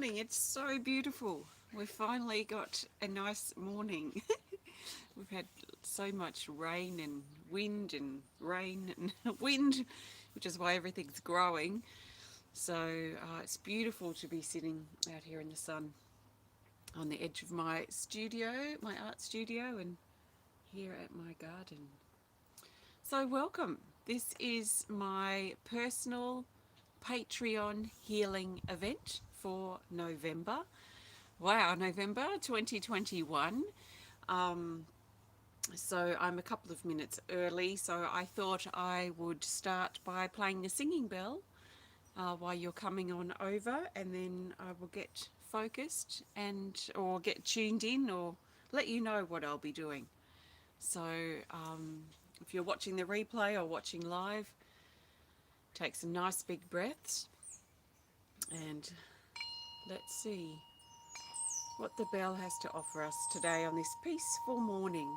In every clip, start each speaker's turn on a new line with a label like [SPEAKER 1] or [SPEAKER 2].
[SPEAKER 1] morning. It's so beautiful. We've finally got a nice morning. We've had so much rain and rain and wind, which is why everything's growing. So it's beautiful to be sitting out here in the sun on the edge of my studio, my art studio, and here at my garden. So, welcome. This is my personal Patreon healing event for November. Wow, November 2021. Um, so I'm a couple of minutes early, so I thought I would start by playing the singing bell while you're coming on over, and then I will get focused and or get tuned in or let you know what I'll be doing. So if you're watching the replay or watching live, take some nice big breaths and let's see what the bell has to offer us today on this peaceful morning.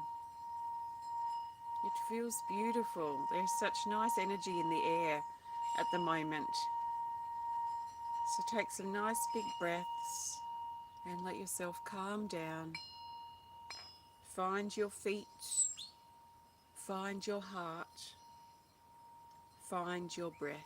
[SPEAKER 1] It feels beautiful. There's such nice energy in the air at the moment. So take some nice big breaths and let yourself calm down. Find your feet, find your heart, find your breath.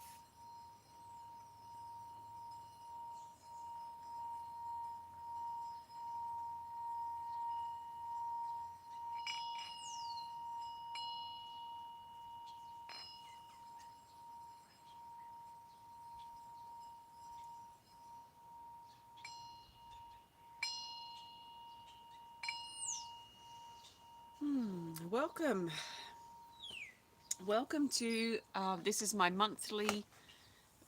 [SPEAKER 1] Welcome. Welcome to this is my monthly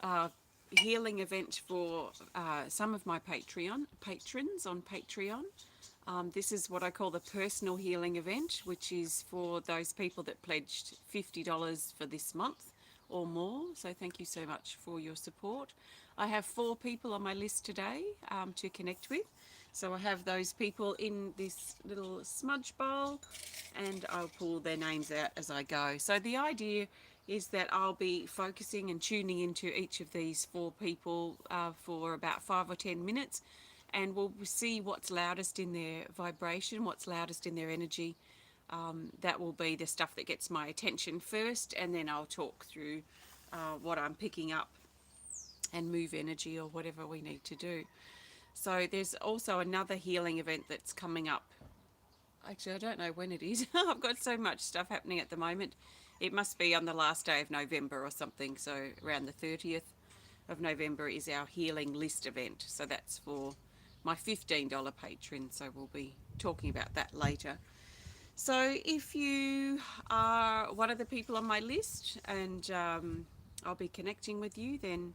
[SPEAKER 1] uh, healing event for some of my Patreon patrons on Patreon. This is what I call the personal healing event, which is for those people that pledged $50 for this month or more. So thank you so much for your support. I have 4 people on my list today to connect with. So I have those people in this little smudge bowl and I'll pull their names out as I go. So the idea is that I'll be focusing and tuning into each of these 4 people for about 5 or 10 minutes, and we'll see what's loudest in their vibration, what's loudest in their energy. That will be the stuff that gets my attention first, and then I'll talk through what I'm picking up and move energy or whatever we need to do. So there's also another healing event that's coming up. Actually, I don't know when it is. I've got so much stuff happening at the moment. It must be on the last day of November or something. So around the 30th of November is our healing list event. So that's for my $15 patron. So we'll be talking about that later. So if you are one of the people on my list and I'll be connecting with you, then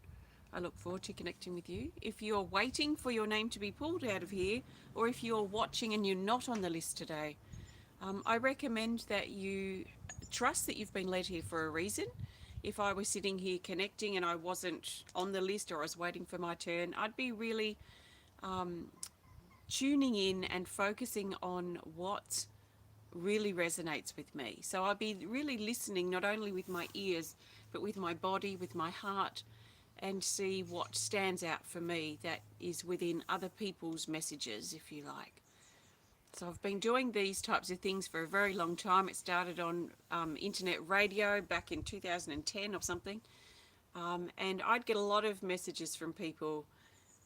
[SPEAKER 1] I look forward to connecting with you. If you're waiting for your name to be pulled out of here, or if you're watching and you're not on the list today, I recommend that you trust that you've been led here for a reason. If I was sitting here connecting and I wasn't on the list or I was waiting for my turn, I'd be really tuning in and focusing on what really resonates with me. So I'd be really listening not only with my ears, but with my body, with my heart, and see what stands out for me that is within other people's messages, if you like. So I've been doing these types of things for a very long time. It started on internet radio back in 2010 or something. And I'd get a lot of messages from people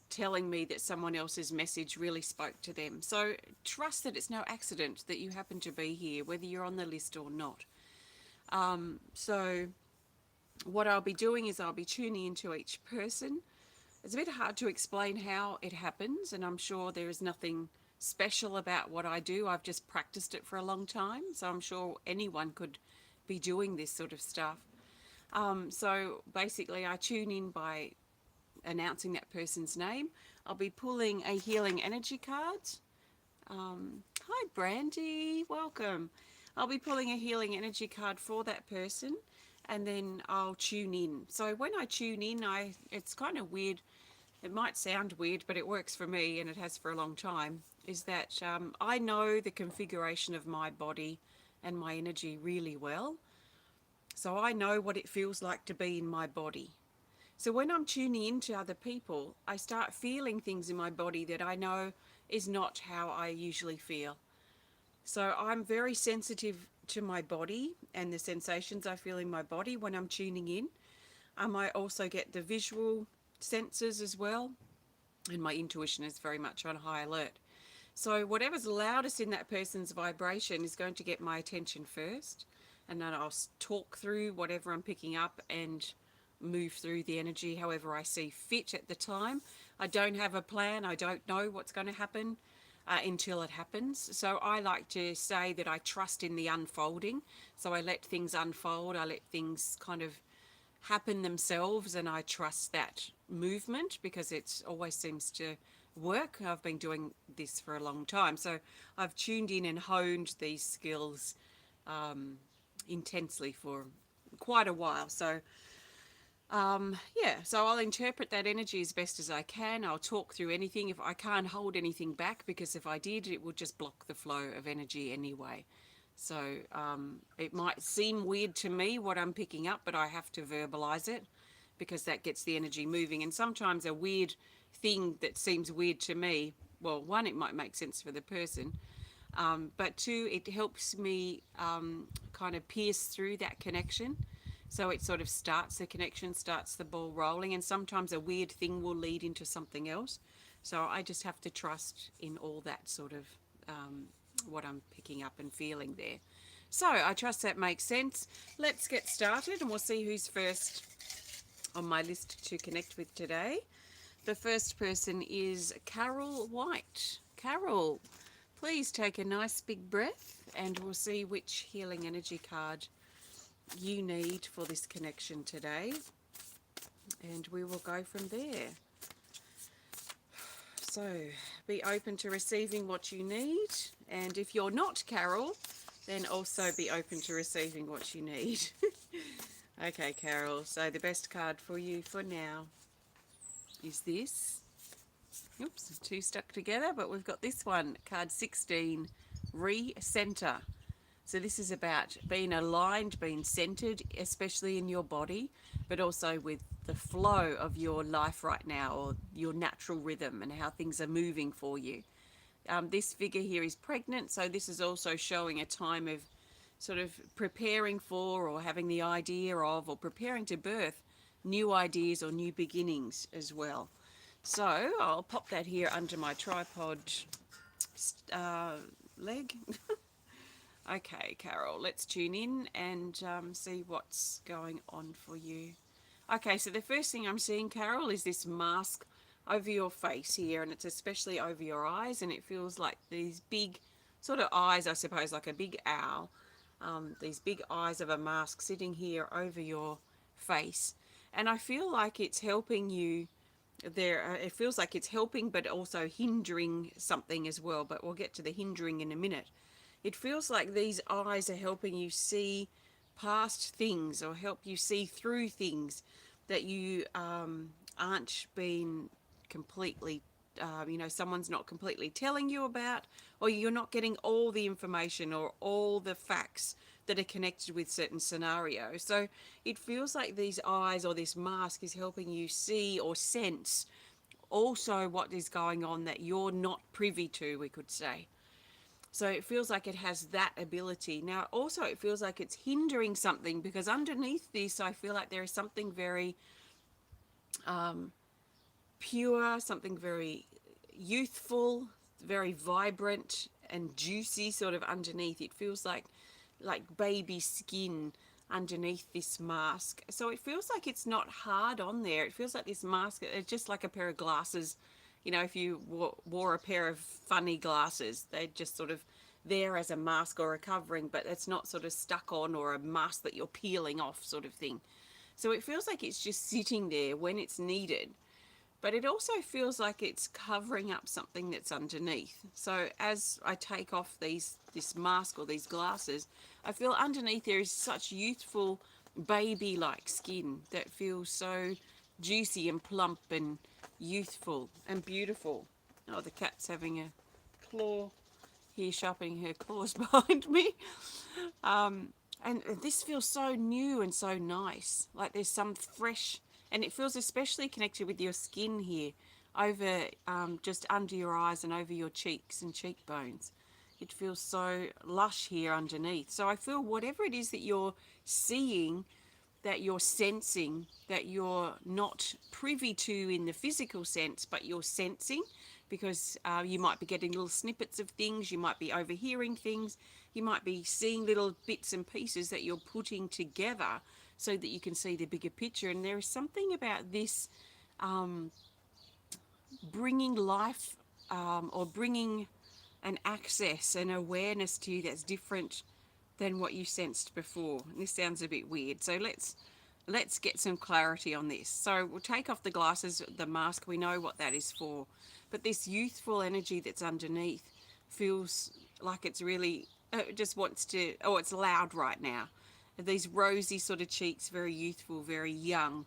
[SPEAKER 1] telling me that someone else's message really spoke to them. So trust that it's no accident that you happen to be here, whether you're on the list or not. So what I'll be doing is I'll be tuning into each person. It's a bit hard to explain how it happens, and I'm sure there is nothing special about what I do. I've just practiced it for a long time, so I'm sure anyone could be doing this sort of stuff. So basically I tune in by announcing that person's name. I'll be pulling a healing energy card. Hi Brandy, welcome. I'll be pulling a healing energy card for that person, and then I'll tune in. So when I tune in, it's kind of weird. It might sound weird, but it works for me, and it has for a long time, is that I know the configuration of my body and my energy really well. So I know what it feels like to be in my body. So when I'm tuning into other people, I start feeling things in my body that I know is not how I usually feel. So I'm very sensitive to my body and the sensations I feel in my body when I'm tuning in. I also get the visual senses as well, and my intuition is very much on high alert. So whatever's loudest in that person's vibration is going to get my attention first, and then I'll talk through whatever I'm picking up and move through the energy however I see fit at the time. I don't have a plan. I don't know what's going to happen until it happens. So I like to say that I trust in the unfolding. So I let things unfold. I let things kind of happen themselves, and I trust that movement because it always seems to work. I've been doing this for a long time, so I've tuned in and honed these skills intensely for quite a while. So yeah, so I'll interpret that energy as best as I can. I'll talk through anything. If I can't hold anything back, because if I did, it would just block the flow of energy anyway. So it might seem weird to me what I'm picking up, but I have to verbalize it because that gets the energy moving. And sometimes a weird thing that seems weird to me, well, one, it might make sense for the person, but two, it helps me kind of pierce through that connection. So it sort of starts the connection, starts the ball rolling, and sometimes a weird thing will lead into something else. So I just have to trust in all that sort of what I'm picking up and feeling there. So I trust that makes sense. Let's get started and we'll see who's first on my list to connect with today. The first person is Carol White. Carol, please take a nice big breath and we'll see which healing energy card you need for this connection today. And we will go from there. So be open to receiving what you need. And if you're not Carol, then also be open to receiving what you need. Okay, Carol, so the best card for you for now is this. Oops, two stuck together, but we've got this one, card 16, Recenter. So this is about being aligned, being centered, especially in your body, but also with the flow of your life right now, or your natural rhythm and how things are moving for you. This figure here is pregnant, so this is also showing a time of sort of preparing for, or having the idea of, or preparing to birth new ideas or new beginnings as well. So I'll pop that here under my tripod leg. Okay, Carol, let's tune in and see what's going on for you. Okay, so the first thing I'm seeing, Carol, is this mask over your face here, and it's especially over your eyes, and it feels like these big sort of eyes, I suppose, like a big owl. These big eyes of a mask sitting here over your face. And I feel like it's helping you there. It feels like it's helping, but also hindering something as well. But we'll get to the hindering in a minute. It feels like these eyes are helping you see past things, or help you see through things that you aren't being completely, someone's not completely telling you about, or you're not getting all the information or all the facts that are connected with certain scenarios. So it feels like these eyes or this mask is helping you see or sense also what is going on that you're not privy to, we could say. So it feels like it has that ability. Now, also it feels like it's hindering something, because underneath this, I feel like there is something very pure, something very youthful, very vibrant and juicy sort of underneath. It feels like baby skin underneath this mask. So it feels like it's not hard on there. It feels like this mask, it's just like a pair of glasses. You know, if you wore a pair of funny glasses, they're just sort of there as a mask or a covering, but it's not sort of stuck on, or a mask that you're peeling off sort of thing. So it feels like it's just sitting there when it's needed. But it also feels like it's covering up something that's underneath. So as I take off this mask or these glasses, I feel underneath there is such youthful, baby-like skin that feels so juicy and plump and youthful and beautiful. Oh, the cat's having a claw here, sharpening her claws behind me. And this feels so new and so nice, like there's some fresh And it feels especially connected with your skin here, over just under your eyes and over your cheeks and cheekbones. It feels so lush here underneath. So I feel whatever it is that you're seeing, that you're sensing, that you're not privy to in the physical sense, but you're sensing, because you might be getting little snippets of things, you might be overhearing things, you might be seeing little bits and pieces that you're putting together so that you can see the bigger picture. And there is something about this bringing life, or bringing an access and awareness to you that's different than what you sensed before. And this sounds a bit weird, so let's get some clarity on this. So we'll take off the glasses, the mask, we know what that is for, but this youthful energy that's underneath feels like it's really just wants to, oh, it's loud right now. These rosy sort of cheeks, very youthful, very young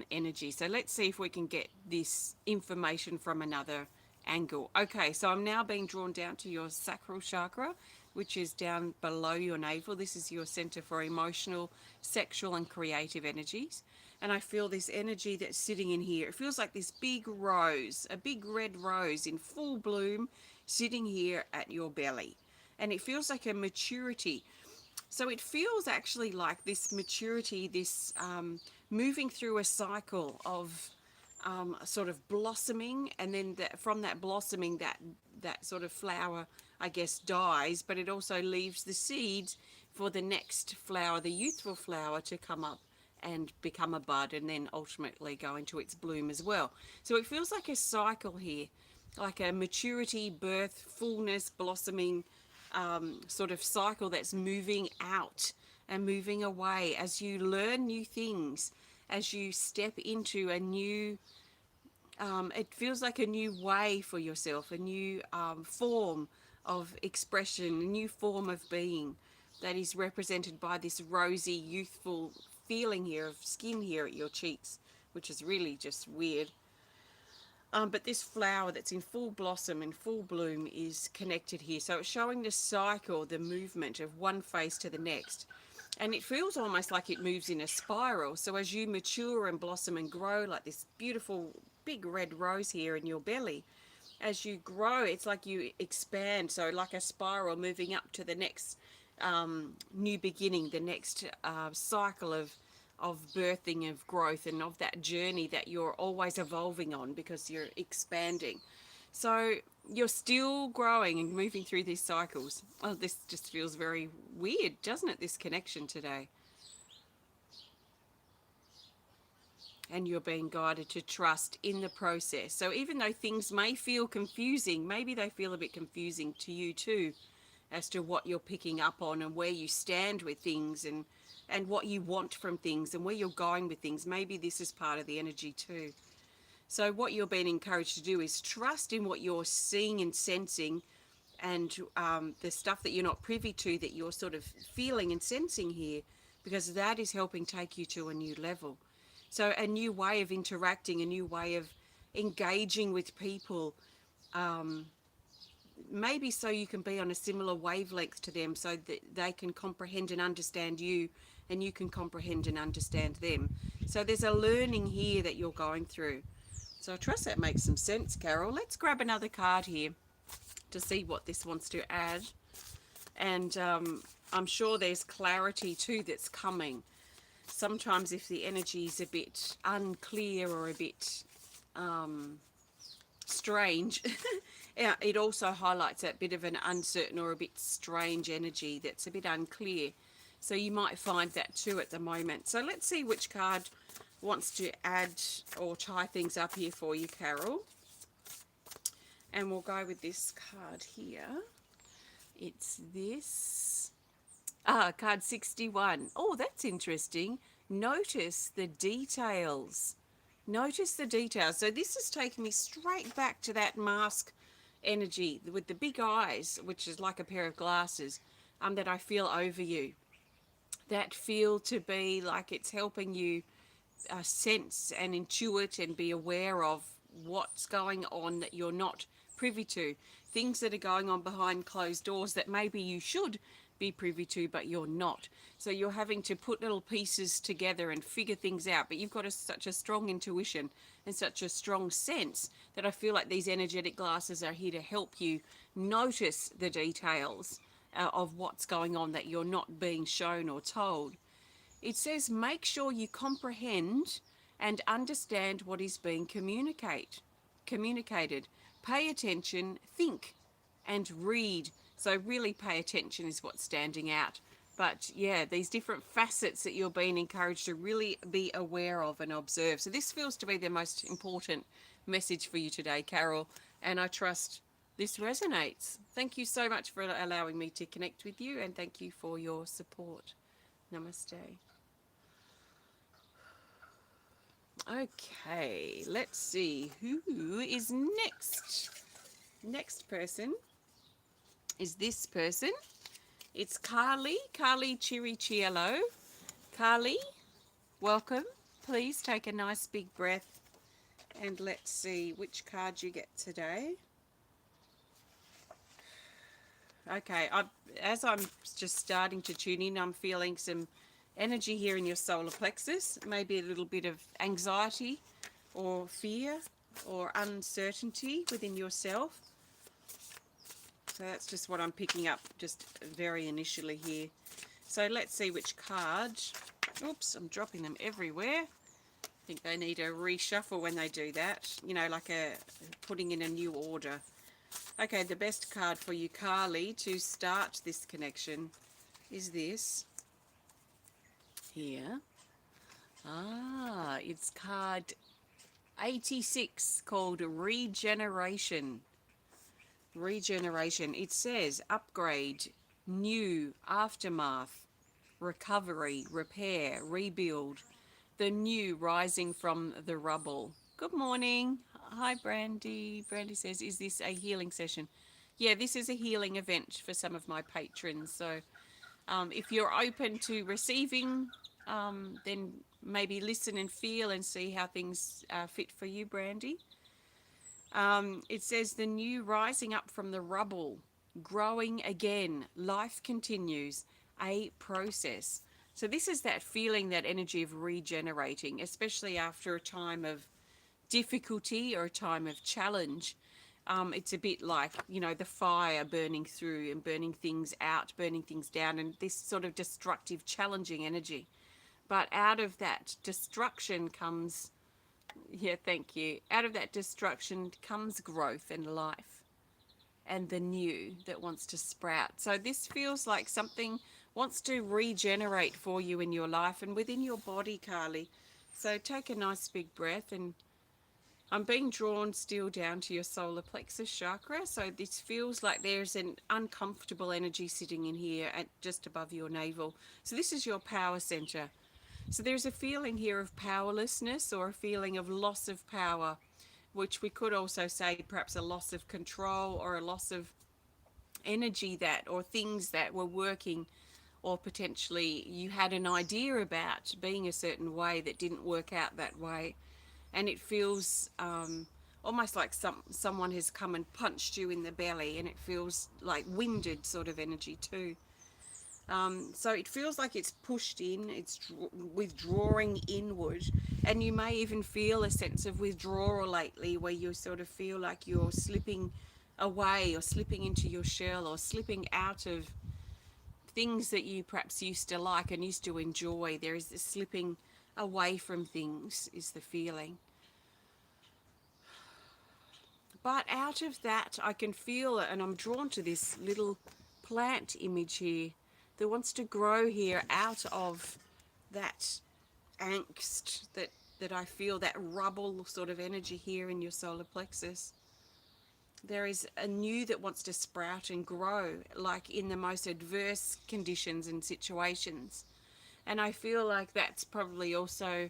[SPEAKER 1] energy. So let's see if we can get this information from another angle. Okay, so I'm now being drawn down to your sacral chakra, which is down below your navel. This is your center for emotional, sexual, and creative energies. And I feel this energy that's sitting in here. It feels like this big rose, a big red rose in full bloom, sitting here at your belly. And it feels like a maturity. So it feels actually like this maturity, this moving through a cycle of sort of blossoming, and then from that blossoming, that sort of flower, I guess, dies, but it also leaves the seeds for the next flower, the youthful flower, to come up and become a bud, and then ultimately go into its bloom as well. So it feels like a cycle here, like a maturity, birth, fullness, blossoming sort of cycle that's moving out and moving away as you learn new things, as you step into a new, it feels like a new way for yourself, a new form of expression, a new form of being that is represented by this rosy, youthful feeling here of skin here at your cheeks, which is really just weird. But this flower that's in full blossom and full bloom is connected here. So it's showing the cycle, the movement of one phase to the next. And it feels almost like it moves in a spiral. So as you mature and blossom and grow, like this beautiful big red rose here in your belly, as you grow, it's like you expand. So like a spiral moving up to the next new beginning, the next cycle of birthing, of growth, and of that journey that you're always evolving on, because you're expanding. So you're still growing and moving through these cycles. Oh, this just feels very weird, doesn't it, this connection today? And you're being guided to trust in the process. So even though things may feel confusing, maybe they feel a bit confusing to you too, as to what you're picking up on and where you stand with things, and what you want from things and where you're going with things. Maybe this is part of the energy too. So what you're being encouraged to do is trust in what you're seeing and sensing, and the stuff that you're not privy to, that you're sort of feeling and sensing here, because that is helping take you to a new level. So a new way of interacting, a new way of engaging with people, maybe so you can be on a similar wavelength to them, so that they can comprehend and understand you, and you can comprehend and understand them. So there's a learning here that you're going through. So I trust that makes some sense, Carol. Let's grab another card here to see what this wants to add. And I'm sure there's clarity too that's coming. Sometimes if the energy is a bit unclear or a bit strange, it also highlights that bit of an uncertain or a bit strange energy that's a bit unclear. So you might find that too at the moment. So let's see which card wants to add or tie things up here for you, Carol. And we'll go with this card here. It's this. Card 61. Oh, that's interesting. Notice the details. Notice the details. So this is taking me straight back to that mask energy with the big eyes, which is like a pair of glasses, that I feel over you. That feel to be like it's helping you sense and intuit and be aware of what's going on that you're not privy to. Things that are going on behind closed doors that maybe you should be privy to, but you're not. So you're having to put little pieces together and figure things out, but you've got such a strong intuition and such a strong sense that I feel like these energetic glasses are here to help you notice the details of what's going on that you're not being shown or told. It says make sure you comprehend and understand what is being communicated. Pay attention, think, and read. So really pay attention is what's standing out. But yeah, these different facets that you're being encouraged to really be aware of and observe. So this feels to be the most important message for you today, Carol, and I trust this resonates. Thank you so much for allowing me to connect with you, and thank you for your support. Namaste. Okay, let's see who is next. Next person is this person. It's Carlee Chirichiello. Carlee, welcome. Please take a nice big breath and let's see which card you get today. Okay, as I'm just starting to tune in, I'm feeling some energy here in your solar plexus, maybe a little bit of anxiety or fear or uncertainty within yourself. So that's just what I'm picking up just very initially here. So let's see which card. Oops, I'm dropping them everywhere. I think they need a reshuffle when they do that, you know, like putting in a new order. Okay, the best card for you, Carlee, to start this connection is this here. It's card 86 called Regeneration. Regeneration. It says upgrade, new, aftermath, recovery, repair, rebuild, the new rising from the rubble. Good morning. Hi, Brandy. Brandy says, is this a healing session? Yeah, this is a healing event for some of my patrons. So if you're open to receiving, then maybe listen and feel and see how things fit for you, Brandy. It says the new rising up from the rubble, growing again, life continues, a process. So this is that feeling, that energy of regenerating, especially after a time of difficulty or a time of challenge. It's a bit like, you know, the fire burning through and burning things out, burning things down, and this sort of destructive, challenging energy. But out of that destruction comes, yeah, thank you. Out of that destruction comes growth and life and the new that wants to sprout. So this feels like something wants to regenerate for you in your life and within your body, Carlee. So take a nice big breath, and I'm being drawn still down to your solar plexus chakra. So this feels like there's an uncomfortable energy sitting in here at just above your navel. So this is your power center. So there's a feeling here of powerlessness or a feeling of loss of power, which we could also say perhaps a loss of control or a loss of energy that, or things that were working, or potentially you had an idea about being a certain way that didn't work out that way. And it feels almost like someone has come and punched you in the belly, and it feels like winded sort of energy too. So it feels like it's pushed in, it's withdrawing inward, and you may even feel a sense of withdrawal lately where you sort of feel like you're slipping away or slipping into your shell or slipping out of things that you perhaps used to like and used to enjoy. There is this slipping away from things is the feeling. But out of that I can feel it, and I'm drawn to this little plant image here that wants to grow here out of that angst that I feel, that rubble sort of energy here in your solar plexus. There is a new that wants to sprout and grow, like in the most adverse conditions and situations. And I feel like that's probably also,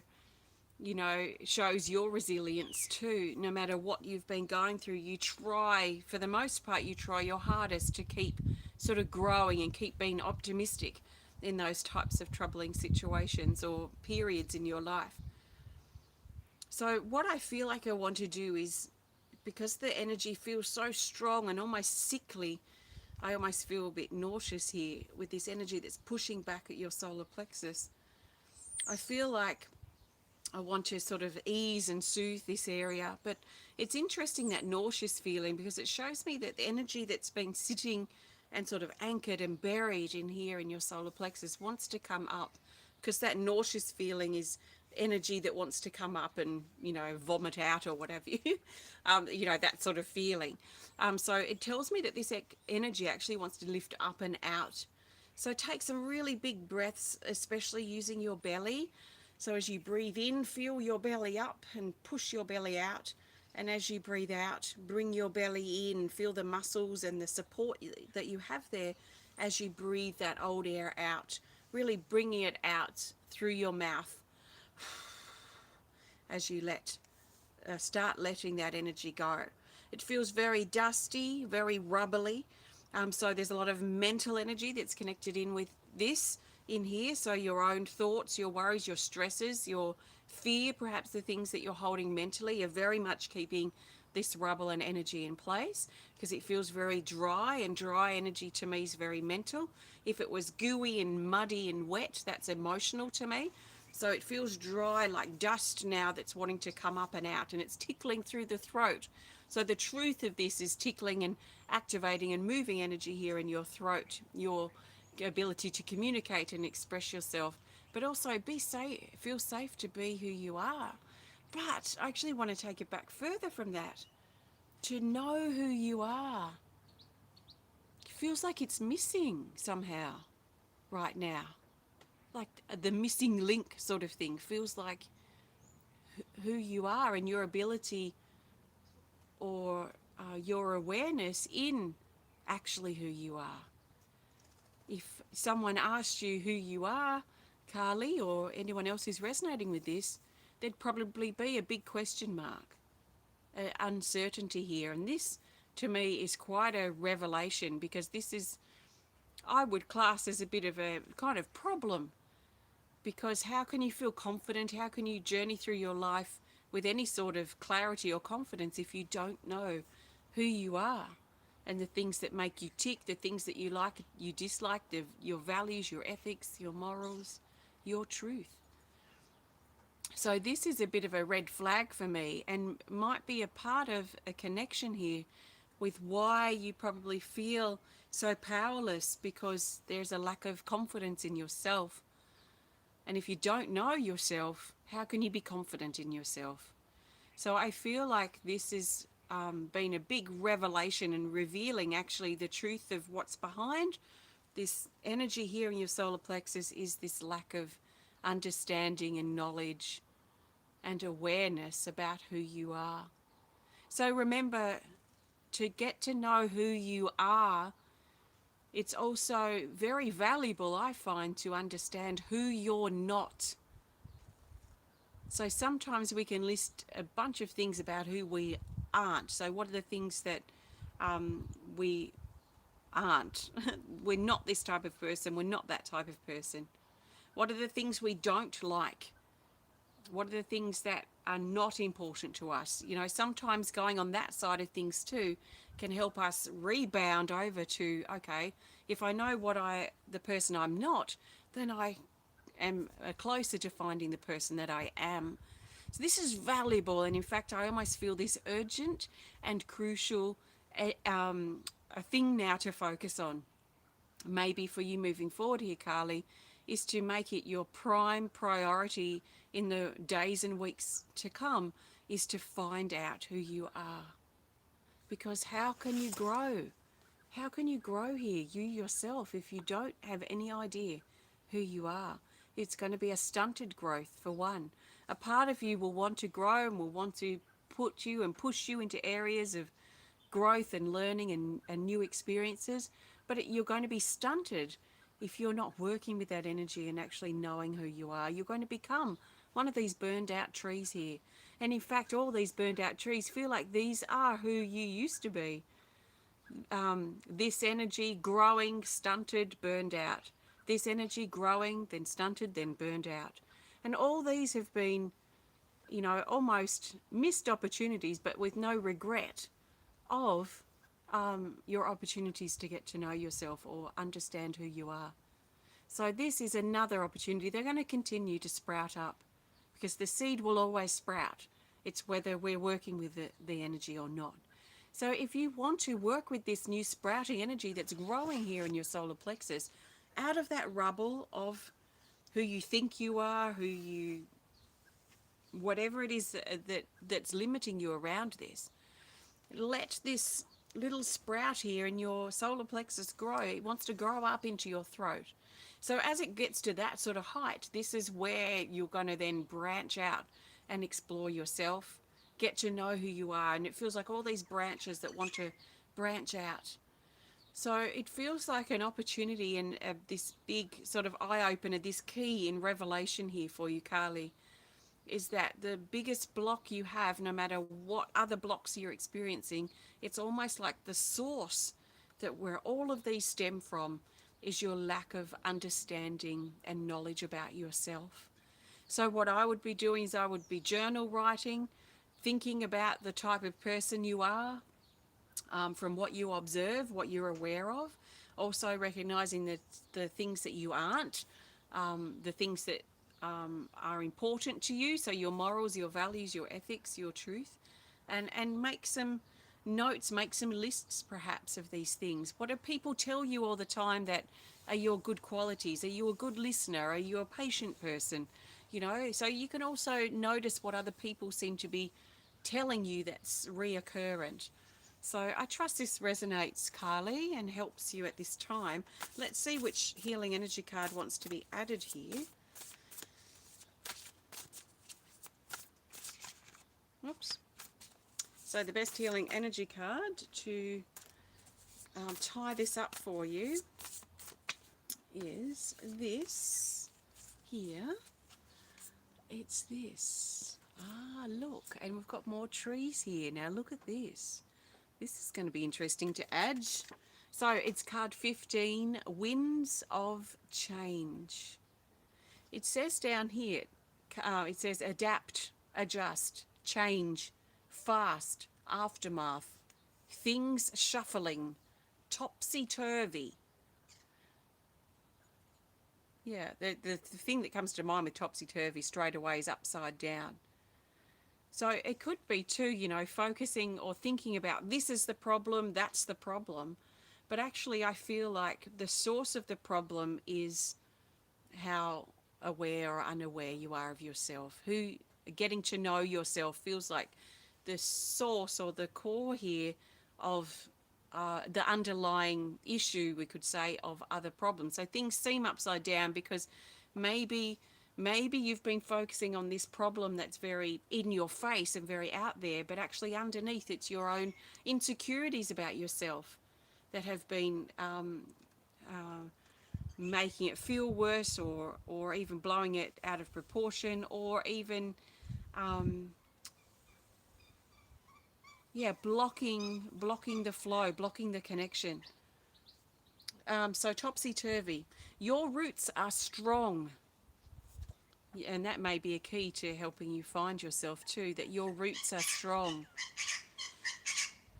[SPEAKER 1] you know, shows your resilience too. No matter what you've been going through, you try, for the most part, you try your hardest to keep sort of growing and keep being optimistic in those types of troubling situations or periods in your life. So what I feel like I want to do is, because the energy feels so strong and almost sickly, I almost feel a bit nauseous here with this energy that's pushing back at your solar plexus. I feel like I want to sort of ease and soothe this area, but it's interesting, that nauseous feeling, because it shows me that the energy that's been sitting and sort of anchored and buried in here in your solar plexus wants to come up, because that nauseous feeling is energy that wants to come up and, vomit out or whatever that sort of feeling. So it tells me that this energy actually wants to lift up and out. So take some really big breaths, especially using your belly. So as you breathe in, feel your belly up and push your belly out. And as you breathe out, bring your belly in, feel the muscles and the support that you have there as you breathe that old air out, really bringing it out through your mouth as you start letting that energy go. It feels very dusty, very rubbly. So there's a lot of mental energy that's connected in with this in here. So your own thoughts, your worries, your stresses, your fear, perhaps the things that you're holding mentally are very much keeping this rubble and energy in place, because it feels very dry, and dry energy to me is very mental. If it was gooey and muddy and wet, that's emotional to me. So it feels dry, like dust now, that's wanting to come up and out, and it's tickling through the throat. So the truth of this is tickling and activating and moving energy here in your throat, your ability to communicate and express yourself, but also be safe, feel safe to be who you are. But I actually want to take it back further from that. To know who you are. It feels like it's missing somehow right now. Like the missing link sort of thing. Feels like who you are and your ability, or your awareness in actually who you are. If someone asked you who you are, Carlee, or anyone else who's resonating with this, there'd probably be a big question mark, uncertainty here. And this, to me, is quite a revelation, because this is, I would class as a bit of a kind of problem. Because how can you feel confident? How can you journey through your life with any sort of clarity or confidence if you don't know who you are, and the things that make you tick, the things that you like, you dislike, your values, your ethics, your morals, your truth? So this is a bit of a red flag for me, and might be a part of a connection here with why you probably feel so powerless, because there's a lack of confidence in yourself. And if you don't know yourself, how can you be confident in yourself? So I feel like this has been a big revelation and revealing actually the truth of what's behind this energy here in your solar plexus, is this lack of understanding and knowledge and awareness about who you are. So remember, to get to know who you are, it's also very valuable, I find, to understand who you're not. So sometimes we can list a bunch of things about who we aren't. So what are the things that we aren't? We're not this type of person. We're not that type of person. What are the things we don't like? What are the things that are not important to us? Sometimes going on that side of things too can help us rebound over to, okay, if I know the person I'm not, then I am closer to finding the person that I am. So this is valuable, and in fact I almost feel this urgent and crucial a thing now to focus on. Maybe for you moving forward here, Carlee, is to make it your prime priority in the days and weeks to come, is to find out who you are. Because how can you grow? How can you grow here, you yourself, if you don't have any idea who you are? It's going to be a stunted growth, for one. A part of you will want to grow and will want to put you and push you into areas of growth and learning and new experiences, but you're going to be stunted if you're not working with that energy and actually knowing who you are. You're going to become one of these burned out trees here. And in fact, all these burned out trees feel like these are who you used to be. This energy growing, stunted, burned out. This energy growing, then stunted, then burned out. And all these have been, almost missed opportunities, but with no regret of your opportunities to get to know yourself or understand who you are. So this is another opportunity. They're going to continue to sprout up because the seed will always sprout. It's whether we're working with the energy or not. So if you want to work with this new sprouting energy that's growing here in your solar plexus, out of that rubble of who you think you are, whatever it is that's limiting you around this, let this little sprout here in your solar plexus grow. It wants to grow up into your throat. So as it gets to that sort of height, this is where you're going to then branch out and explore yourself, get to know who you are. And it feels like all these branches that want to branch out. So it feels like an opportunity and this big sort of eye-opener, this key in revelation here for you, Carlee, is that the biggest block you have, no matter what other blocks you're experiencing, it's almost like the source that where all of these stem from is your lack of understanding and knowledge about yourself. So what I would be doing is I would be journal writing, thinking about the type of person you are, from what you observe, what you're aware of, also recognizing that the things that you aren't, the things that are important to you, so your morals, your values, your ethics, your truth, and make some notes, make some lists perhaps of these things. What do people tell you all the time that are your good qualities? Are you a good listener? Are you a patient person? You know, so you can also notice what other people seem to be telling you that's reoccurrent. So I trust this resonates, Carlee, and helps you at this time. Let's see which healing energy card wants to be added here. Oops. So the best healing energy card to tie this up for you is this here. It's this. Ah, look, and we've got more trees here. Now look at this. This is going to be interesting to add. So it's card 15, Winds of Change. It says down here, it says adapt, adjust, change, fast, aftermath, things shuffling, topsy-turvy. Yeah, the thing that comes to mind with topsy-turvy straight away is upside down. So it could be too, you know, focusing or thinking about this is the problem, that's the problem. But actually I feel like the source of the problem is how aware or unaware you are of yourself. Getting to know yourself feels like the source or the core here of the underlying issue, we could say, of other problems. So things seem upside down because maybe you've been focusing on this problem that's very in your face and very out there, but actually underneath it's your own insecurities about yourself that have been making it feel worse, or even blowing it out of proportion, or even blocking the flow, blocking the connection. So topsy-turvy. Your roots are strong. And that may be a key to helping you find yourself too, that your roots are strong.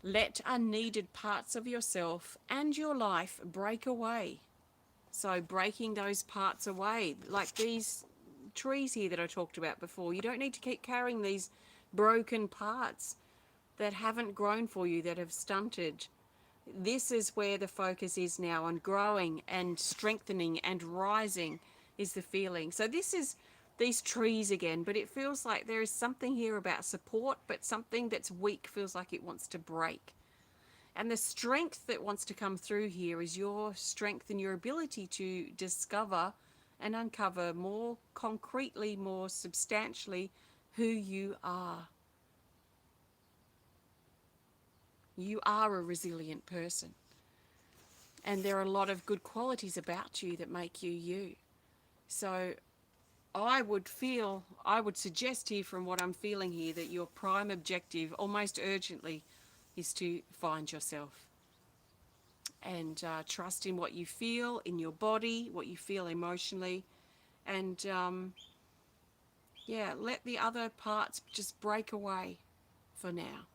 [SPEAKER 1] Let unneeded parts of yourself and your life break away. So breaking those parts away, like these trees here that I talked about before. You don't need to keep carrying these broken parts that haven't grown for you, that have stunted. This is where the focus is now, on growing and strengthening and rising is the feeling. So this is these trees again, but it feels like there is something here about support, but something that's weak feels like it wants to break. And the strength that wants to come through here is your strength and your ability to discover and uncover more concretely, more substantially who you are. You are a resilient person. And there are a lot of good qualities about you that make you you. So I would suggest here, from what I'm feeling here, that your prime objective, almost urgently, is to find yourself. And trust in what you feel in your body, what you feel emotionally. And let the other parts just break away for now.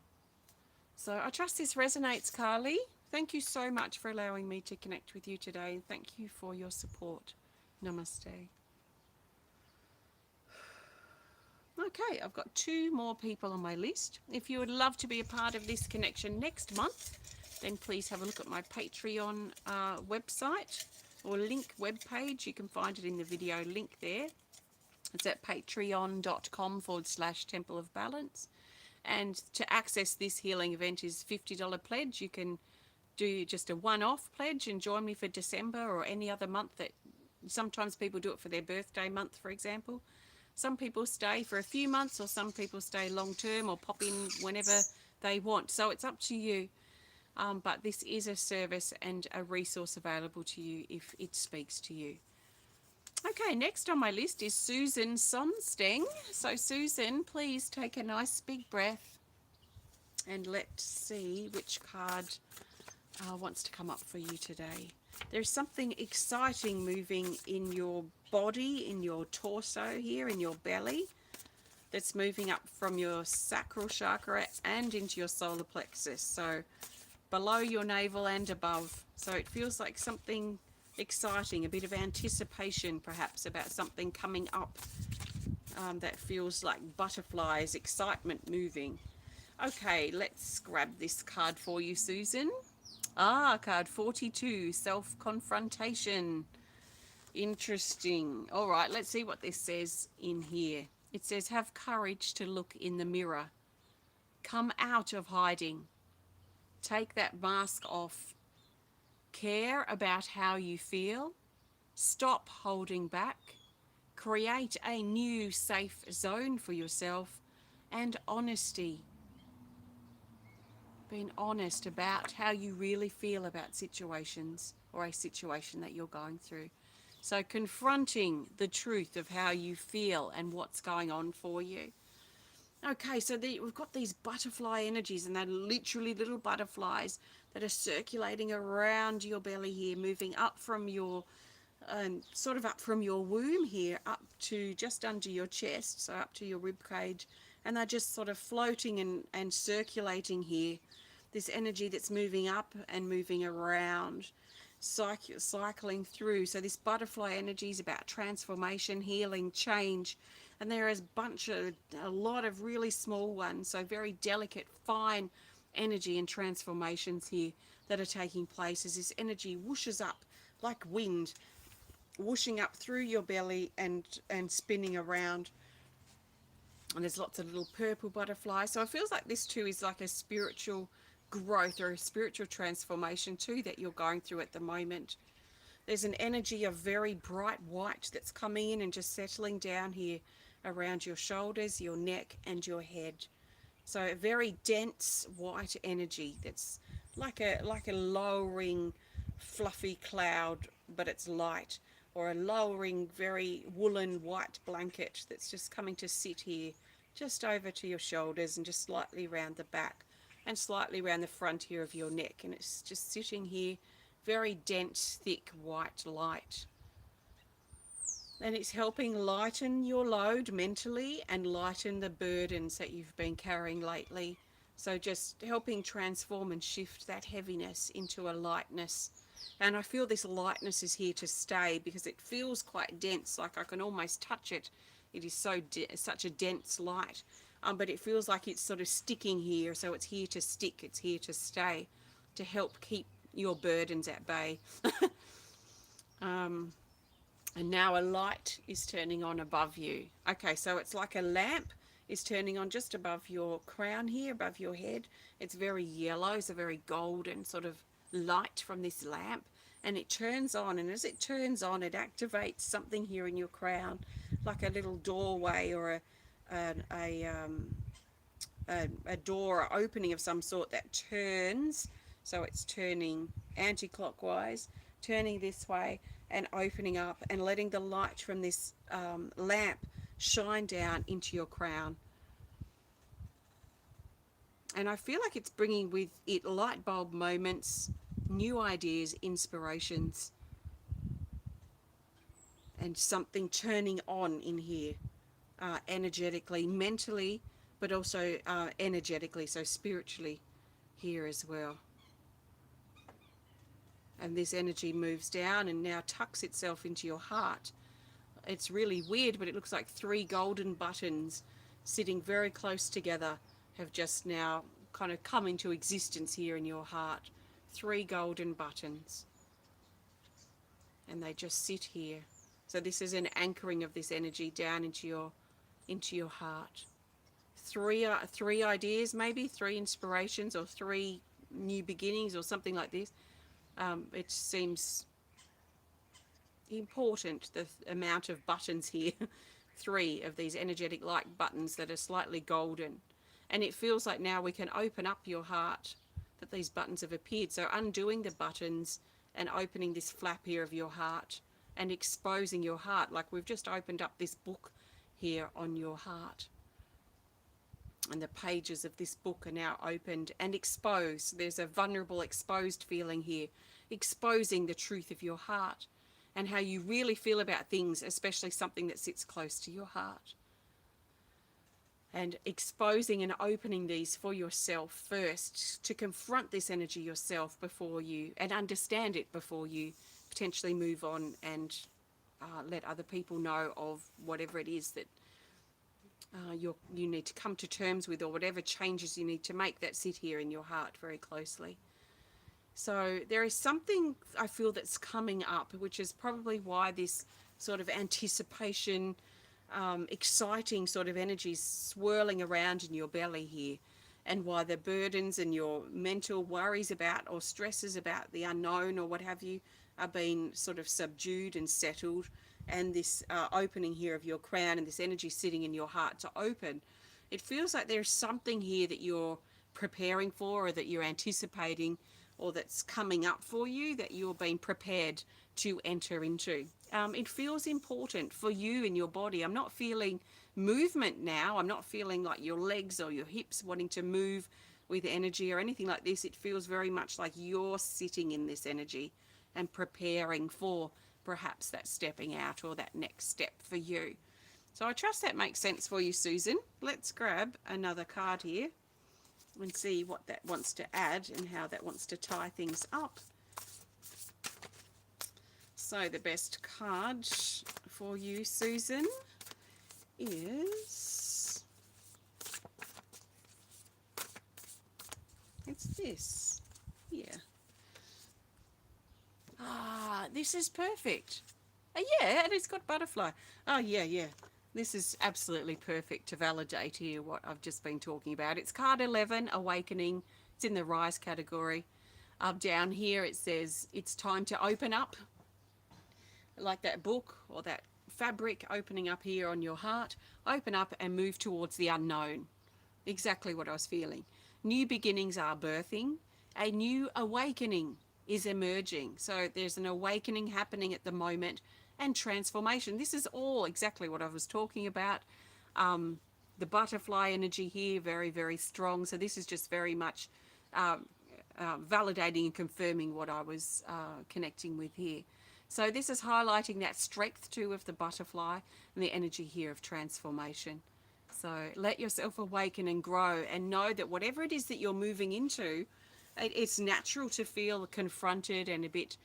[SPEAKER 1] So I trust this resonates, Carlee. Thank you so much for allowing me to connect with you today. And thank you for your support. Namaste. Okay, I've got 2 more people on my list. If you would love to be a part of this connection next month, then please have a look at my Patreon website or link webpage. You can find it in the video link there. It's at patreon.com/Temple of Balance. And to access this healing event is $50 pledge. You can do just a one-off pledge and join me for December or any other month. That sometimes people do it for their birthday month, for example. Some people stay for a few months, or some people stay long term or pop in whenever they want. So it's up to you. But this is a service and a resource available to you if it speaks to you. Okay, next on my list is Susan Sonsteng. So Susan, please take a nice big breath and let's see which card wants to come up for you today. There's something exciting moving in your body, in your torso here, in your belly, that's moving up from your sacral chakra and into your solar plexus. So below your navel and above. So it feels like something exciting, a bit of anticipation perhaps about something coming up that feels like butterflies, excitement moving. Okay, let's grab this card for you, Susan. Card 42, self-confrontation. Interesting. All right, let's see what this says in here. It says, have courage to look in the mirror. Come out of hiding. Take that mask off. Care about how you feel. Stop holding back. Create a new safe zone for yourself. And honesty. Being honest about how you really feel about situations or a situation that you're going through. So confronting the truth of how you feel and what's going on for you. Okay, so we've got these butterfly energies, and they're literally little butterflies that are circulating around your belly here, moving up from your, sort of up from your womb here, up to just under your chest, so up to your rib cage, and they're just sort of floating and circulating here. This energy that's moving up and moving around, cycling through. So this butterfly energy is about transformation, healing, change. And there is a lot of really small ones, so very delicate, fine energy and transformations here that are taking place as this energy whooshes up like wind, whooshing up through your belly and spinning around. And there's lots of little purple butterflies. So it feels like this too is like a spiritual growth or a spiritual transformation too that you're going through at the moment. There's an energy of very bright white that's coming in and just settling down here around your shoulders, your neck and your head. So a very dense white energy that's like a lowering fluffy cloud, but it's light, or a lowering very woolen white blanket that's just coming to sit here just over to your shoulders and just slightly around the back and slightly around the front here of your neck, and it's just sitting here, very dense, thick white light. And it's helping lighten your load mentally and lighten the burdens that you've been carrying lately. So just helping transform and shift that heaviness into a lightness. And I feel this lightness is here to stay because it feels quite dense, like I can almost touch it. It is such a dense light. But it feels like it's sort of sticking here, so it's here to stick, it's here to stay, to help keep your burdens at bay. And now a light is turning on above you. Okay, so it's like a lamp is turning on just above your crown here, above your head. It's very yellow, it's a very golden sort of light from this lamp, and it turns on, and as it turns on, it activates something here in your crown, like a little doorway or a door or opening of some sort that turns. So it's turning anti-clockwise, turning this way and opening up and letting the light from this lamp shine down into your crown. And I feel like it's bringing with it light bulb moments, new ideas, inspirations, and something turning on in here, energetically, mentally, but also energetically, so spiritually here as well. And this energy moves down and now tucks itself into your heart. It's really weird, but it looks like 3 golden buttons sitting very close together have just now kind of come into existence here in your heart. 3 golden buttons. And they just sit here. So this is an anchoring of this energy down into your heart. Three ideas, maybe 3 inspirations, or 3 new beginnings, or something like this. It seems important, the amount of buttons here. 3 of these energetic light buttons that are slightly golden. And it feels like now we can open up your heart, that these buttons have appeared. So undoing the buttons and opening this flap here of your heart and exposing your heart, like we've just opened up this book here on your heart. And the pages of this book are now opened and exposed. There's a vulnerable, exposed feeling here, exposing the truth of your heart and how you really feel about things, especially something that sits close to your heart. And exposing and opening these for yourself first, to confront this energy yourself before you, and understand it before you potentially move on and let other people know of whatever it is that you need to come to terms with, or whatever changes you need to make that sit here in your heart very closely. So there is something I feel that's coming up, which is probably why this sort of anticipation, exciting sort of energy is swirling around in your belly here, and why the burdens and your mental worries about, or stresses about the unknown or what have you, are being sort of subdued and settled. And this opening here of your crown and this energy sitting in your heart to open, it feels like there's something here that you're preparing for, or that you're anticipating, or that's coming up for you, that you're being prepared to enter into. It feels important for you in your body. I'm not feeling movement now. I'm not feeling like your legs or your hips wanting to move with energy or anything like this. It feels very much like you're sitting in this energy and preparing for perhaps that stepping out or that next step for you. So I trust that makes sense for you, Susan. Let's grab another card here and see what that wants to add and how that wants to tie things up. So the best card for you, Susan, is, it's this here. This is perfect. Yeah, and it's got butterfly. Oh, yeah. This is absolutely perfect to validate here what I've just been talking about. It's card 11, Awakening. It's in the Rise category. Down here it says it's time to open up, like that book or that fabric opening up here on your heart. Open up and move towards the unknown. Exactly what I was feeling. New beginnings are birthing. A new awakening is emerging. So there's an awakening happening at the moment, and transformation. This is all exactly what I was talking about. The butterfly energy here, very, very strong. So this is just very much validating and confirming what I was connecting with here. So this is highlighting that strength too of the butterfly and the energy here of transformation. So let yourself awaken and grow, and know that whatever it is that you're moving into, it's natural to feel confronted and a bit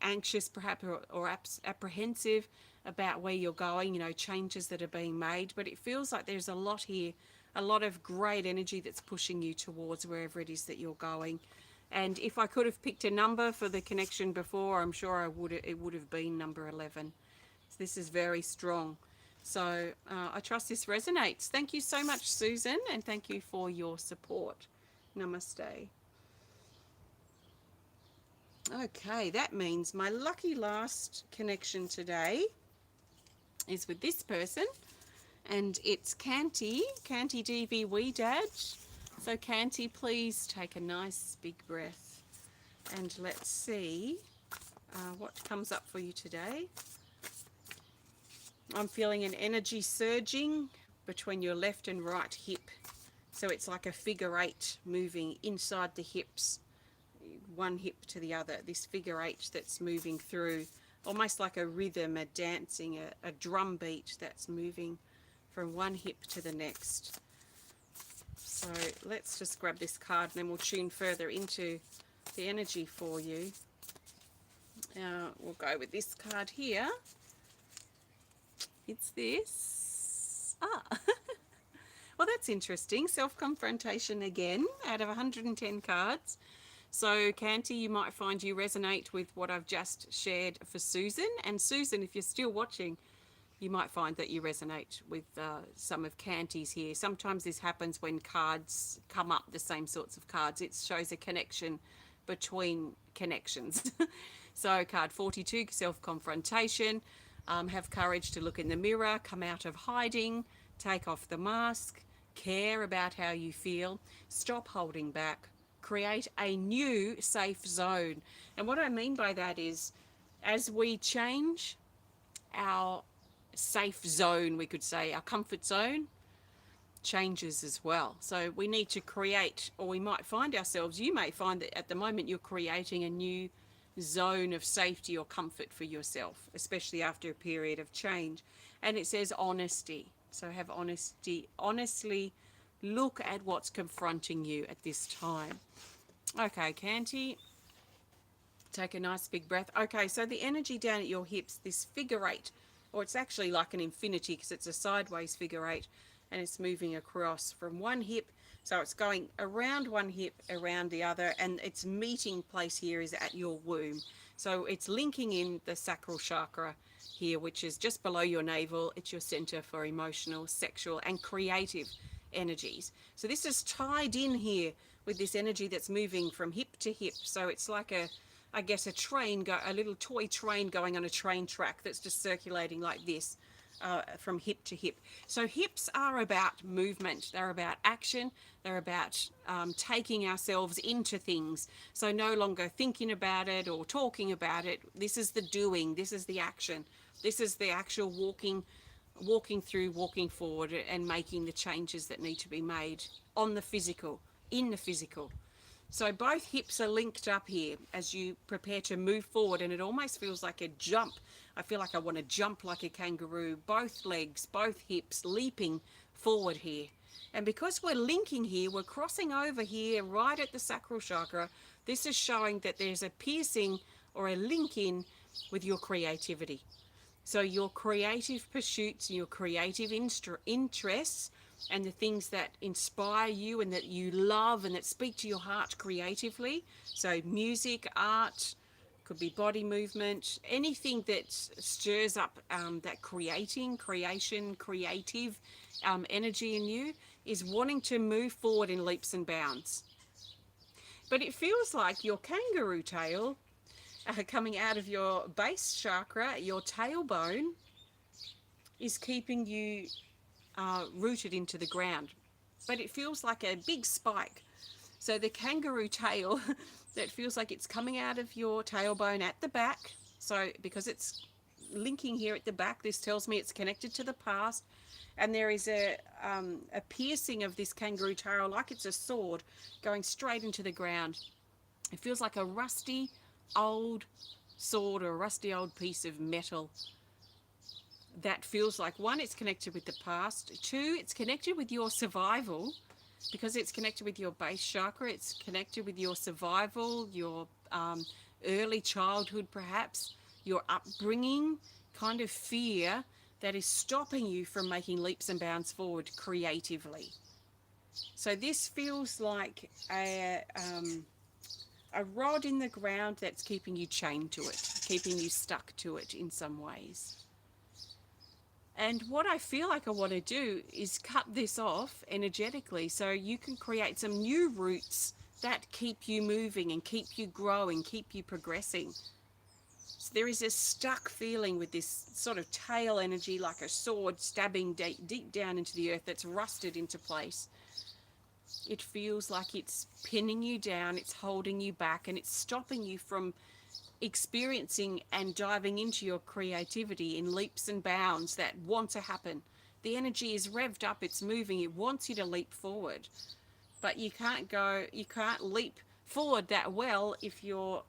[SPEAKER 1] anxious perhaps, or apprehensive about where you're going, changes that are being made. But it feels like there's a lot here, a lot of great energy that's pushing you towards wherever it is that you're going. And if I could have picked a number for the connection before, I'm sure it would have been number 11. So this is very strong. So I trust this resonates. Thank you so much, Susan, and thank you for your support. Namaste. Okay, that means my lucky last connection today is with this person, and it's KantiDevi Wedad. So Kanti, please take a nice big breath, and let's see what comes up for you today. I'm feeling an energy surging between your left and right hip. So it's like a figure 8 moving inside the hips, one hip to the other. This figure 8 that's moving through, almost like a rhythm, a dancing, a drum beat that's moving from one hip to the next. So let's just grab this card and then we'll tune further into the energy for you. We'll go with this card here. It's this. Well, that's interesting. Self-confrontation again out of 110 cards. So, Kanti, you might find you resonate with what I've just shared for Susan. And Susan, if you're still watching, you might find that you resonate with some of Kanti's here. Sometimes this happens when cards come up, the same sorts of cards. It shows a connection between connections. So card 42, self-confrontation. Have courage to look in the mirror, come out of hiding, take off the mask, care about how you feel, stop holding back, create a new safe zone. And what I mean by that is, as we change our safe zone, we could say, our comfort zone changes as well. So we need to create, or we might find ourselves, you may find that at the moment you're creating a new zone of safety or comfort for yourself, especially after a period of change. And it says honesty. So have honesty, honestly look at what's confronting you at this time. Okay, Kanti, take a nice big breath. Okay, so the energy down at your hips, this figure eight, or it's actually like an infinity because it's a sideways figure eight, and it's moving across from one hip. So it's going around one hip, around the other, and its meeting place here is at your womb. So it's linking in the sacral chakra here, which is just below your navel. It's your center for emotional, sexual, and creative energies. So this is tied in here with this energy that's moving from hip to hip. So it's like I guess a train, a little toy train going on a train track that's just circulating like this. From hip to hip. So hips are about movement, they're about action, they're about taking ourselves into things. So no longer thinking about it or talking about it. This is the doing, this is the action, this is the actual walking through, walking forward and making the changes that need to be made on the physical, in the physical. So both hips are linked up here as you prepare to move forward, and it almost feels like a jump. I feel like I want to jump like a kangaroo, both legs, both hips leaping forward here. And because we're linking here, we're crossing over here right at the sacral chakra. This is showing that there's a piercing or a link in with your creativity. So your creative pursuits, your creative interests, and the things that inspire you and that you love and that speak to your heart creatively. So music, art, could be body movement, anything that stirs up that creation, creative energy in you is wanting to move forward in leaps and bounds. But it feels like your kangaroo tail coming out of your base chakra, your tailbone, is keeping you rooted into the ground. But it feels like a big spike. So the kangaroo tail that feels like it's coming out of your tailbone at the back. So because it's linking here at the back, this tells me it's connected to the past. And there is a piercing of this kangaroo tail like it's a sword going straight into the ground. It feels like a rusty old sword or a rusty old piece of metal. That feels like, one, it's connected with the past. Two, it's connected with your survival because it's connected with your base chakra. It's connected with your survival, your early childhood perhaps, your upbringing, kind of fear that is stopping you from making leaps and bounds forward creatively. So this feels like a rod in the ground that's keeping you chained to it, keeping you stuck to it in some ways. And what I feel like I want to do is cut this off energetically so you can create some new roots that keep you moving and keep you growing, keep you progressing. So there is a stuck feeling with this sort of tail energy, like a sword stabbing deep down into the earth that's rusted into place. It feels like it's pinning you down, it's holding you back, and it's stopping you from experiencing and diving into your creativity in leaps and bounds that want to happen. The energy is revved up, it's moving, it wants you to leap forward. But you can't leap forward that well if you're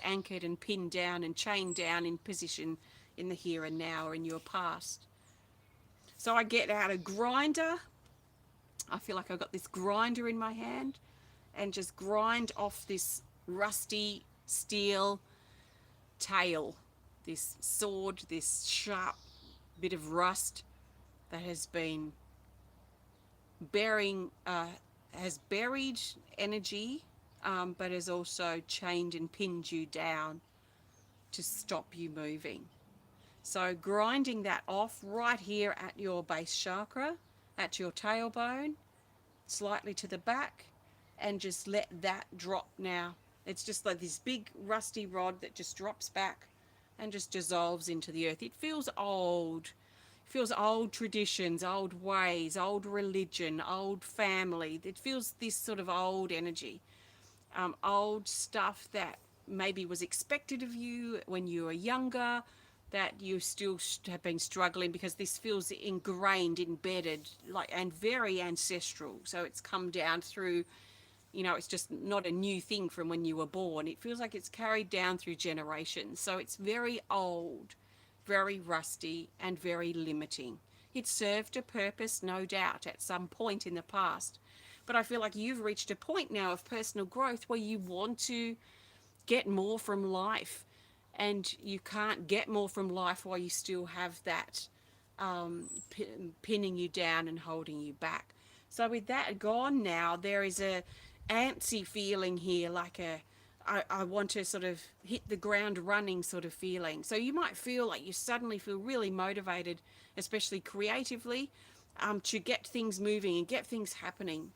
[SPEAKER 1] anchored and pinned down and chained down in position in the here and now or in your past. So I get out a grinder I feel like I've got this grinder in my hand and just grind off this rusty steel tail, this sword, this sharp bit of rust that has been burying, has buried energy, but has also chained and pinned you down to stop you moving. So grinding that off right here at your base chakra, at your tailbone, slightly to the back, and just let that drop now. It's just like this big rusty rod that just drops back and just dissolves into the earth. It feels old. It feels old traditions, old ways, old religion, old family. It feels this sort of old energy, old stuff that maybe was expected of you when you were younger, that you still have been struggling, because this feels ingrained, embedded, like, and very ancestral. So it's come down through, it's just not a new thing from when you were born. It feels like it's carried down through generations. So it's very old, very rusty, and very limiting. It served a purpose, no doubt, at some point in the past. But I feel like you've reached a point now of personal growth where you want to get more from life, and you can't get more from life while you still have that pinning you down and holding you back. So with that gone now, there is a antsy feeling here, like I want to sort of hit the ground running sort of feeling. So you might feel like you suddenly feel really motivated, especially creatively, to get things moving and get things happening.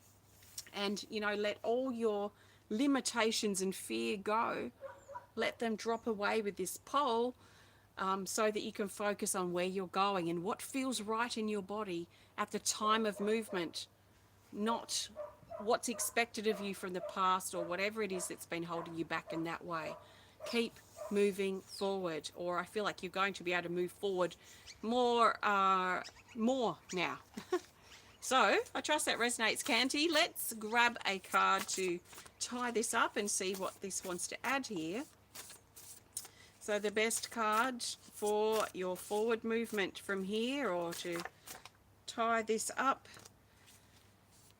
[SPEAKER 1] And, let all your limitations and fear go. Let them drop away with this pole, so that you can focus on where you're going and what feels right in your body at the time of movement, not what's expected of you from the past or whatever it is that's been holding you back in that way. Keep moving forward, or I feel like you're going to be able to move forward more now. So I trust that resonates, Kanti. Let's grab a card to tie this up and see what this wants to add here. So the best card for your forward movement from here, or to tie this up,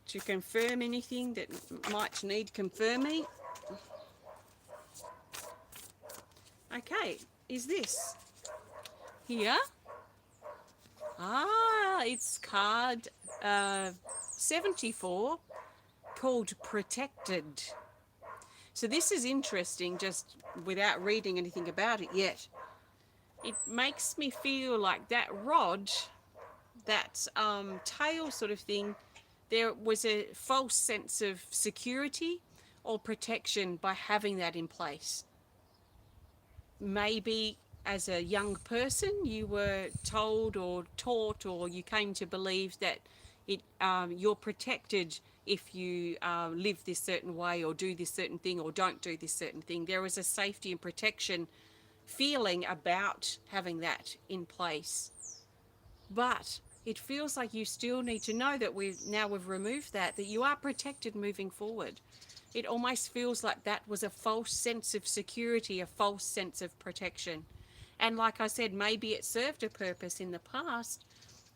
[SPEAKER 1] to confirm anything that might need confirming. Okay, is this here? It's card 74, called Protected. So this is interesting, just without reading anything about it yet. It makes me feel like that rod, that tail sort of thing, there was a false sense of security or protection by having that in place. Maybe as a young person you were told or taught, or you came to believe that you're protected if you live this certain way, or do this certain thing, or don't do this certain thing. There was a safety and protection feeling about having that in place. But it feels like you still need to know that we've removed that you are protected moving forward. It almost feels like that was a false sense of security, a false sense of protection. And like I said, maybe it served a purpose in the past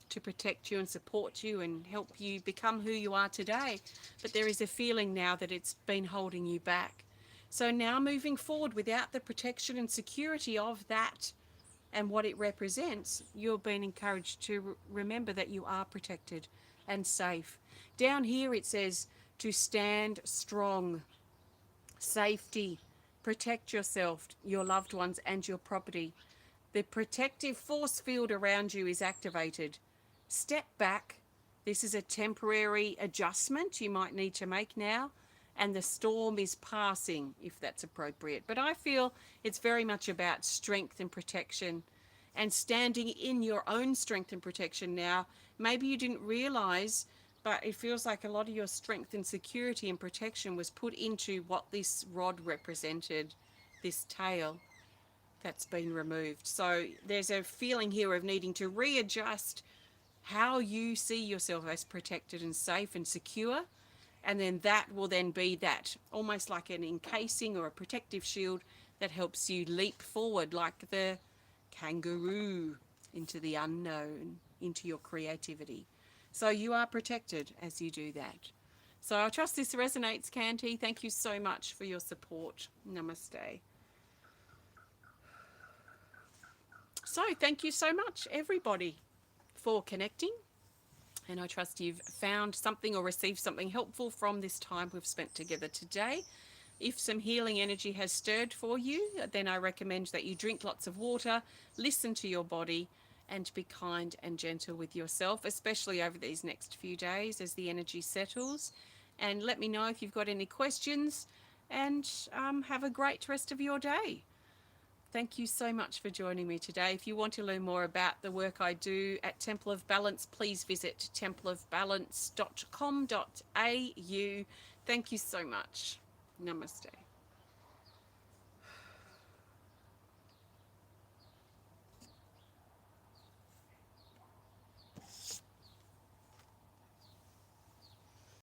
[SPEAKER 1] to protect you and support you and help you become who you are today. But there is a feeling now that it's been holding you back. So now moving forward, without the protection and security of that and what it represents, you're being encouraged to remember that you are protected and safe. Down here it says to stand strong, safety, protect yourself, your loved ones, and your property. The protective force field around you is activated. Step back. This is a temporary adjustment you might need to make now, and the storm is passing, if that's appropriate. But I feel it's very much about strength and protection, and standing in your own strength and protection now. Maybe you didn't realize, but it feels like a lot of your strength and security and protection was put into what this rod represented, this tail that's been removed. So there's a feeling here of needing to readjust how you see yourself as protected and safe and secure. And then that will then be that, almost like an encasing or a protective shield that helps you leap forward like the kangaroo into the unknown, into your creativity. So you are protected as you do that. So I trust this resonates, Kanti. Thank you so much for your support. Namaste. So thank you so much, everybody, for connecting. And I trust you've found something or received something helpful from this time we've spent together today. If some healing energy has stirred for you, then I recommend that you drink lots of water, listen to your body, and be kind and gentle with yourself, especially over these next few days as the energy settles. And let me know if you've got any questions, and have a great rest of your day. Thank you so much for joining me today. If you want to learn more about the work I do at Temple of Balance, please visit templeofbalance.com.au. Thank you so much. Namaste.